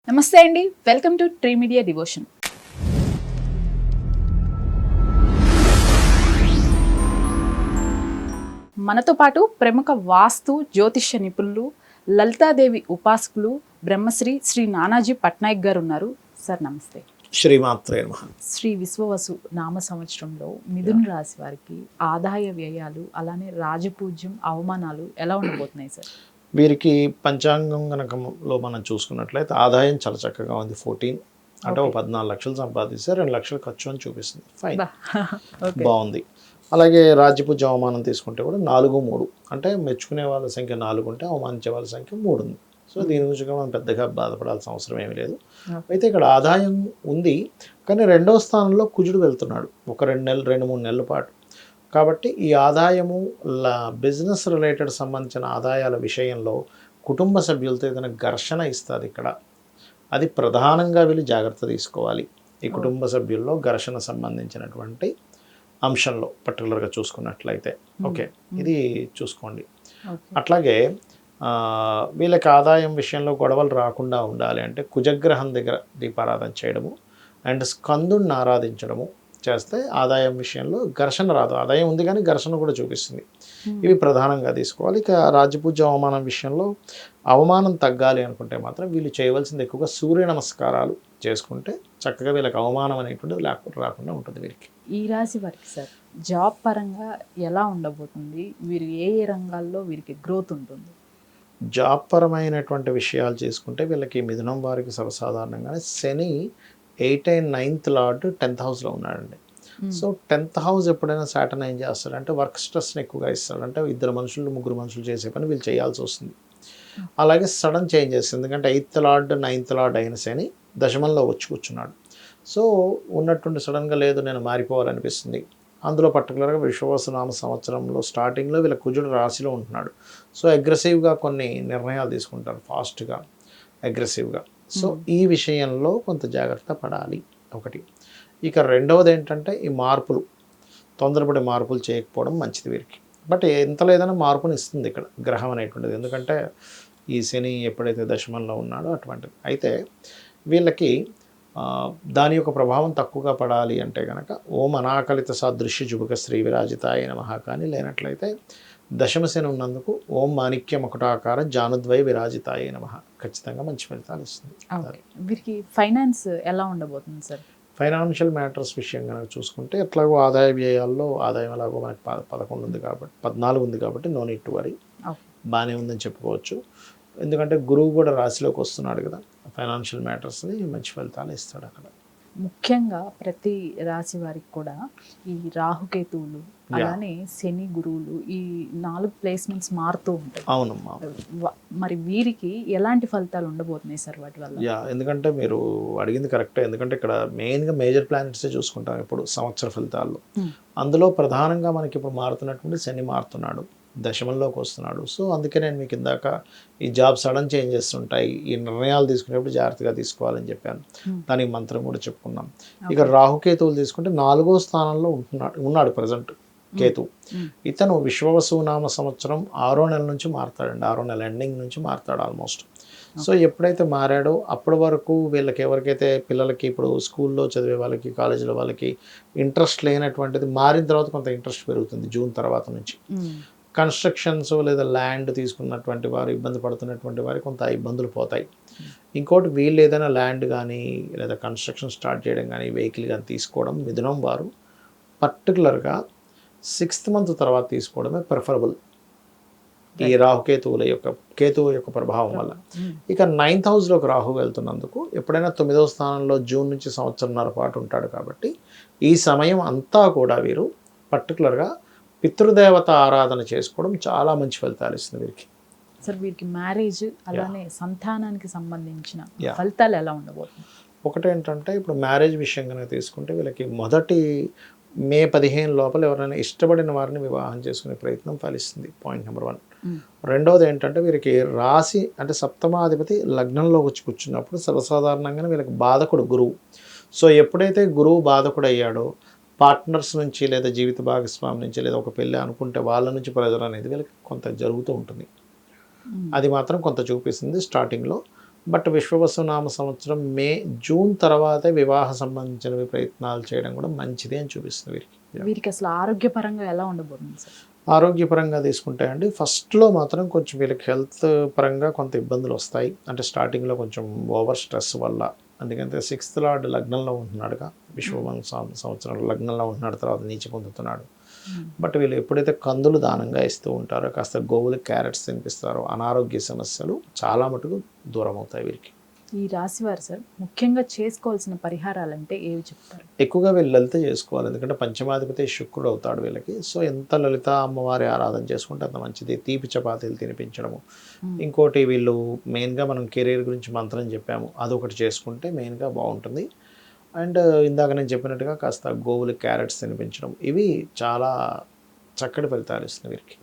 నమస్తే అండి, welcome to tree media devotion. మనతో పాటు ప్రముఖ వాస్తు జ్యోతిష్య నిపుణులు, లలితాదేవి ఉపాసకులు, బ్రహ్మశ్రీ శ్రీ నానాజీ పట్నాయక్ గారు ఉన్నారు. సార్ నమస్తే. శ్రీమాత్రే నమః. శ్రీ విశ్వవసు నామ సంవత్సరంలో మిథున రాశి వారికి ఆదాయ వ్యయాలు, అలానే రాజపూజ్యం, అవమానాలు ఎలా ఉండబోతున్నాయి సార్? వీరికి పంచాంగం గణకంలో మనం చూసుకున్నట్లయితే ఆదాయం చాలా చక్కగా ఉంది. 14 అంటే 14 లక్షలు సంపాదిస్తే 2 లక్షలు ఖర్చు అని చూపిస్తుంది. ఫైన్, బాగుంది. అలాగే రాజ్యపూజ అవమానం తీసుకుంటే కూడా 4, 3 అంటే మెచ్చుకునే వాళ్ళ సంఖ్య 4 ఉంటే అవమానించే వాళ్ళ సంఖ్య 3 ఉంది. సో దీని గురించి మనం పెద్దగా బాధపడాల్సిన అవసరం ఏమీ లేదు. అయితే ఇక్కడ ఆదాయం ఉంది, కానీ 2వ స్థానంలో కుజుడు వెళ్తున్నాడు ఒక 2-3 నెలల పాటు. కాబట్టి ఈ ఆదాయము బిజినెస్ రిలేటెడ్ సంబంధించిన ఆదాయాల విషయంలో కుటుంబ సభ్యులతో ఏదైనా ఘర్షణ ఇస్తుంది ఇక్కడ. అది ప్రధానంగా వీళ్ళు జాగ్రత్త తీసుకోవాలి. ఈ కుటుంబ సభ్యుల్లో ఘర్షణ సంబంధించినటువంటి అంశంలో పర్టికులర్గా చూసుకున్నట్లయితే ఓకే, ఇది చూసుకోండి. అట్లాగే వీళ్ళకి ఆదాయం విషయంలో గొడవలు రాకుండా ఉండాలి అంటే కుజగ్రహం దగ్గర దీపారాధన చేయడము అండ్ స్కందుని ఆరాధించడము చేస్తే ఆదాయం విషయంలో ఘర్షణ రాదు. ఆదాయం ఉంది కానీ ఘర్షణ కూడా చూపిస్తుంది. ఇవి ప్రధానంగా తీసుకోవాలి. ఇక రాజ్యపూజ అవమానం విషయంలో అవమానం తగ్గాలి అనుకుంటే మాత్రం వీళ్ళు చేయవలసింది ఎక్కువగా సూర్య నమస్కారాలు చేసుకుంటే చక్కగా వీళ్ళకి అవమానం అనేటువంటిది రాకుండా ఉంటుంది. వీరికి ఈ రాశి వారికి సార్ జాబ్ పరంగా ఎలా ఉండబోతుంది? వీరు ఏ ఏ రంగాల్లో వీరికి గ్రోత్ ఉంటుంది? జాబ్ పరమైనటువంటి విషయాలు చేసుకుంటే వీళ్ళకి మిథునం వారికి సర్వసాధారణంగానే శని 8 and 9th లార్డ్ 10th హౌస్లో ఉన్నాడండి. సో 10th హౌస్ ఎప్పుడైనా సాటర్న్ ఏం చేస్తాడంటే వర్క్ స్ట్రెస్ని ఎక్కువగా ఇస్తాడు. అంటే 2 మనుషులు 3 మనుషులు చేసే పని వీళ్ళు చేయాల్సి వస్తుంది. అలాగే సడన్ చేంజెస్, ఎందుకంటే 8th లార్డ్ 9th లార్డ్ అయిన శని దశమంలో వచ్చి కూర్చున్నాడు. సో ఉన్నట్టుండి సడన్గా లేదు నేను మారిపోవాలనిపిస్తుంది. అందులో పర్టికులర్గా విశ్వవసునామ సంవత్సరంలో స్టార్టింగ్లో వీళ్ళ కుజుడు రాశిలో ఉంటున్నాడు. సో అగ్రెసివ్గా కొన్ని నిర్ణయాలు తీసుకుంటారు, ఫాస్ట్గా అగ్రెసివ్గా. సో ఈ విషయంలో కొంత జాగ్రత్త పడాలి ఒకటి. ఇక రెండవది ఏంటంటే ఈ మార్పులు, తొందరపడి మార్పులు చేయకపోవడం మంచిది వీరికి. బట్ ఎంత లేదన్నా మార్పుని ఇస్తుంది ఇక్కడ గ్రహం అనేటువంటిది, ఎందుకంటే ఈ శని ఎప్పుడైతే దశమంలో ఉన్నాడో అటువంటిది. అయితే వీళ్ళకి దాని యొక్క ప్రభావం తక్కువగా పడాలి అంటే కనుక ఓం అనాకలిత సాదృశ్య జుబుక శ్రీ విరాజితాయ నమః కానీ లేనట్లయితే దశమశని ఉన్నందుకు ఓం మాణిక్య మకుటాకార జానుద్వయ విరాజితాయ నమః ఖచ్చితంగా మంచి ఫలితాలు ఇస్తుంది. వీరికి ఫైనాన్స్ ఎలా ఉండబోతుంది సార్? ఫైనాన్షియల్ మ్యాటర్స్ విషయం కనుక చూసుకుంటే ఎట్లాగో ఆదాయ వ్యయాల్లో ఆదాయం ఎలాగో మనకి 11 ఉంది కాబట్టి 14 ఉంది కాబట్టి నో నీడ్ టు వరీ, బాగానే ఉందని చెప్పుకోవచ్చు. ఎందుకంటే గురువు కూడా రాశిలోకి వస్తున్నాడు కదా, ఫైనాన్షియల్ మ్యాటర్స్ని మంచి ఫలితాలు ఇస్తాడు అక్కడ. ముఖ్యంగా ప్రతి రాశి వారికి కూడా ఈ రాహుకేతువులు, అలానే శని, గురువులు, ఈ 4 ప్లేస్మెంట్స్ మారుతూ ఉంటాయి. అవునమ్మా. మరి వీరికి ఎలాంటి ఫలితాలు ఉండబోతున్నాయి సార్ వాటి వల్ల? ఎందుకంటే మీరు అడిగింది కరెక్టే. ఎందుకంటే ఇక్కడ మెయిన్గా మేజర్ ప్లానెట్సే చూసుకుంటాం ఇప్పుడు సంవత్సర ఫలితాల్లో. అందులో ప్రధానంగా మనకి ఇప్పుడు మారుతున్నటువంటి శని మారుతున్నాడు, దశమంలోకి వస్తున్నాడు. సో అందుకే నేను మీకు ఇందాక ఈ జాబ్ సడన్ చేంజెస్ ఉంటాయి, ఈ నిర్ణయాలు తీసుకునేప్పుడు జాగ్రత్తగా తీసుకోవాలని చెప్పాను. దానికి మంత్రం కూడా చెప్పుకున్నాం. ఇక రాహుకేతువులు తీసుకుంటే 4వ స్థానంలో ఉన్నాడు ప్రజెంట్ కేతు. ఇతను విశ్వవసునామ సంవత్సరం 6వ నెల నుంచి మారుతాడండి, 6వ నెల ఎండింగ్ నుంచి మారుతాడు ఆల్మోస్ట్. సో ఎప్పుడైతే మారాడో అప్పటి వరకు వీళ్ళకి ఎవరికైతే పిల్లలకి ఇప్పుడు స్కూల్లో చదివే వాళ్ళకి, కాలేజీలో వాళ్ళకి ఇంట్రెస్ట్ లేనటువంటిది మారిన తర్వాత కొంత ఇంట్రెస్ట్ పెరుగుతుంది జూన్ తర్వాత నుంచి. కన్స్ట్రక్షన్స్ లేదా ల్యాండ్ తీసుకున్నటువంటి వారు, ఇబ్బంది పడుతున్నటువంటి వారికి కొంత ఇబ్బందులు పోతాయి. ఇంకోటి వీళ్ళు ఏదైనా ల్యాండ్ కానీ లేదా కన్స్ట్రక్షన్ స్టార్ట్ చేయడం కానీ, వెహికల్ కానీ తీసుకోవడం మిథునం వారు పర్టికులర్గా 6th మంత్ తర్వాత తీసుకోవడమే ప్రిఫరబుల్ ఈ కేతువు యొక్క ప్రభావం వల్ల. ఇక 9th హౌస్లోకి రాహు వెళ్తున్నందుకు ఎప్పుడైనా 9వ స్థానంలో జూన్ నుంచి సంవత్సరంన్నర పాటు ఉంటాడు. కాబట్టి ఈ సమయం అంతా కూడా వీరు పర్టికులర్గా పితృదేవత ఆరాధన చేసుకోవడం చాలా మంచి ఫలితాలు ఇస్తుంది వీరికి. సార్ వీరికి మ్యారేజ్, అలానే సంతానానికి సంబంధించిన ఫలితాలు ఎలా ఉండబోతుంది? ఒకటేంటంటే ఇప్పుడు మ్యారేజ్ విషయం కనుక తీసుకుంటే వీళ్ళకి మొదటి మే 15 లోపల ఎవరైనా ఇష్టపడిన వారిని వివాహం చేసుకునే ప్రయత్నం ఫలిస్తుంది, పాయింట్ నెంబర్ 1. రెండవది ఏంటంటే వీరికి రాశి అంటే సప్తమాధిపతి లగ్నంలో వచ్చి కూర్చున్నప్పుడు సర్వసాధారణంగానే వీళ్ళకి బాధకుడు గురువు. సో ఎప్పుడైతే గురువు బాధకుడు అయ్యాడో పార్ట్నర్స్ నుంచి లేదా జీవిత భాగస్వామి నుంచి లేదా ఒక పెళ్ళి అనుకుంటే వాళ్ళ నుంచి ప్రెజర్ అనేది వీళ్ళకి కొంత జరుగుతూ ఉంటుంది. అది మాత్రం కొంత చూపిస్తుంది స్టార్టింగ్లో. బట్ విశ్వవసునామ సంవత్సరం జూన్ తర్వాతే వివాహ సంబంధించినవి ప్రయత్నాలు చేయడం కూడా మంచిది అని చూపిస్తుంది వీరికి. వీరికి అసలు ఆరోగ్యపరంగా ఎలా ఉండబోతుంది సార్? ఆరోగ్యపరంగా తీసుకుంటే అండి ఫస్ట్లో మాత్రం కొంచెం వీళ్ళకి హెల్త్ పరంగా కొంత ఇబ్బందులు వస్తాయి. అంటే స్టార్టింగ్లో కొంచెం ఓవర్ స్ట్రెస్ వల్ల, ఎందుకంటే 6th లార్డ్ లగ్నంలో ఉంటున్నాడుగా, సంవత్సరం లగ్నంలో ఉంటున్నాడు, తర్వాత నీచ పొందుతున్నాడు. బట్ వీళ్ళు ఎప్పుడైతే కందులు దానంగా ఇస్తూ ఉంటారో, కాస్త గోవులు క్యారెట్స్ తినిపిస్తారో, అనారోగ్య సమస్యలు చాలా మటుకు దూరం అవుతాయి వీరికి. ఈ రాశి వారు సార్ ముఖ్యంగా చేసుకోవాల్సిన పరిహారాలు అంటే ఏవి చెప్తారు? ఎక్కువగా వీళ్ళు లలిత చేసుకోవాలి, ఎందుకంటే పంచమాధిపతి శుక్రుడు అవుతాడు వీళ్ళకి. సో ఎంత లలిత అమ్మవారి ఆరాధన చేసుకుంటే అంత మంచిది. తీపి చపాతీలు తినిపించడము. ఇంకోటి వీళ్ళు మెయిన్గా మనం కెరీర్ గురించి మంత్రం చెప్పాము, అదొకటి చేసుకుంటే మెయిన్గా బాగుంటుంది. అండ్ ఇందాక నేను చెప్పినట్టుగా కాస్త గోవులు క్యారెట్స్ తినిపించడం, ఇవి చాలా చక్కటి ఫలితాలు ఇస్తుంది వీరికి.